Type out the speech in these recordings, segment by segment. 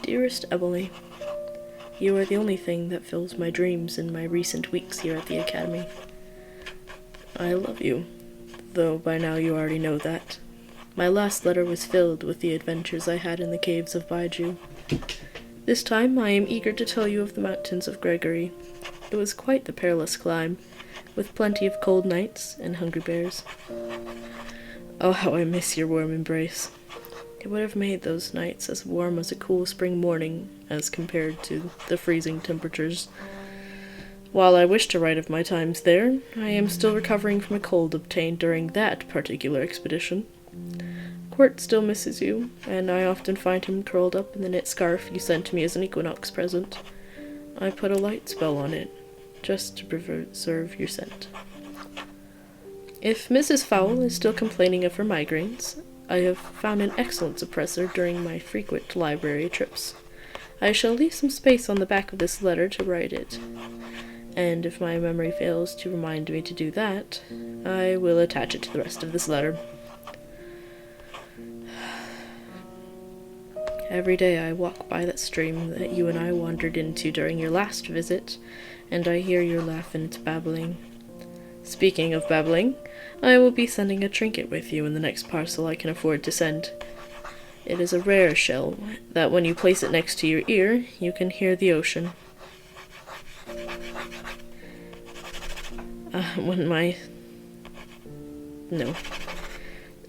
Dearest Emily, you are the only thing that fills my dreams in my recent weeks here at the Academy. I love you, though by now you already know that. My last letter was filled with the adventures I had in the caves of Baiju. This time I am eager to tell you of the mountains of Gregory. It was quite the perilous climb, with plenty of cold nights and hungry bears. Oh, how I miss your warm embrace. It would have made those nights as warm as a cool spring morning as compared to the freezing temperatures. While I wish to write of my times there, I am still recovering from a cold obtained during that particular expedition. Quirt still misses you, and I often find him curled up in the knit scarf you sent to me as an equinox present. I put a light spell on it, just to preserve your scent. If Mrs. Fowle is still complaining of her migraines, I have found an excellent suppressor during my frequent library trips. I shall leave some space on the back of this letter to write it, and if my memory fails to remind me to do that, I will attach it to the rest of this letter. Every day I walk by that stream that you and I wandered into during your last visit, and I hear your laugh and its babbling. Speaking of babbling, I will be sending a trinket with you in the next parcel I can afford to send. It is a rare shell that when you place it next to your ear, you can hear the ocean. No.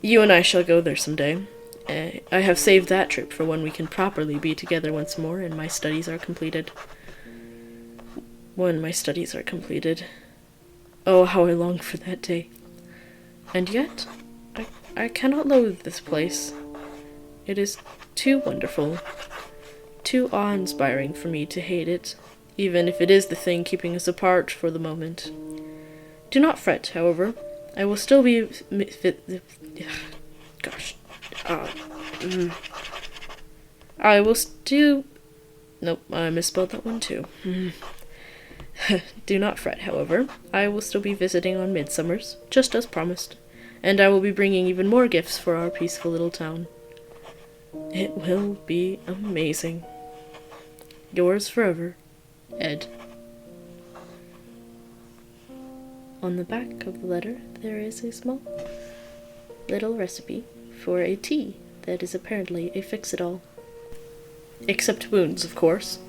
You and I shall go there someday. I have saved that trip for when we can properly be together once more and my studies are completed. When my studies are completed. Oh, how I long for that day. And yet, I cannot loathe this place. It is too wonderful, too awe-inspiring for me to hate it, even if it is the thing keeping us apart for the moment. Do not fret, however. I will still be... I will still... Nope, I misspelled that one too. Do not fret, however. I will still be visiting on midsummers, just as promised, and I will be bringing even more gifts for our peaceful little town. It will be amazing. Yours forever, Ed. On the back of the letter, there is a small little recipe for a tea that is apparently a fix-it-all. Except wounds, of course.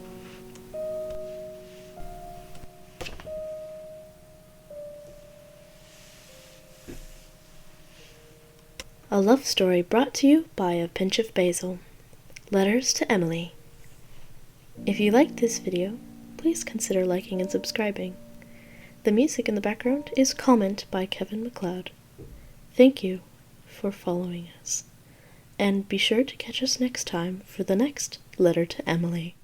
A love story brought to you by a pinch of basil. Letters to Emily. If you liked this video, please consider liking and subscribing. The music in the background is Comment by Kevin MacLeod. Thank you for following us. And be sure to catch us next time for the next Letter to Emily.